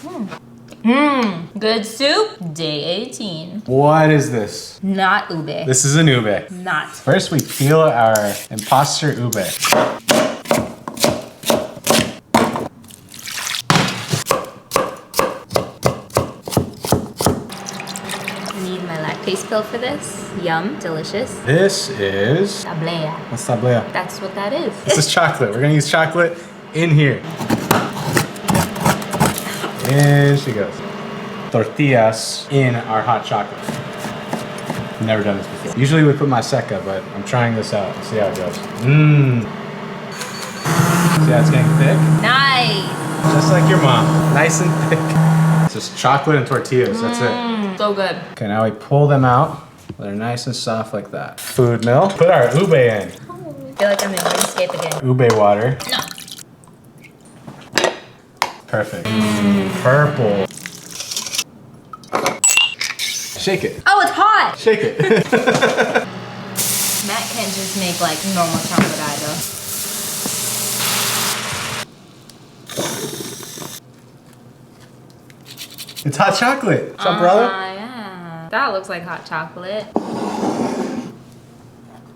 Good soup, day 18. What is this? Not ube. This is an ube. Not. First we peel our imposter ube. Need my lactase pill for this. Yum, delicious. This is... Tablea. What's tablea? That's what that is. This is chocolate. We're gonna use chocolate in here. In she goes. Tortillas in our hot chocolate. Never done this before. Usually we put maseca, but I'm trying this out. See how it goes. Mmm. See how it's getting thick? Nice. Just like your mom. Nice and thick. It's just chocolate and tortillas. That's it. So good. Okay, now we pull them out. They're nice and soft like that. Food mill. Put our ube in. I feel like I'm in RuneScape again. Ube water. No. Perfect. Purple. Shake it. Oh, it's hot. Shake it. Matt can't just make like normal champurrado. It's hot chocolate. Champurrado? Yeah. That looks like hot chocolate.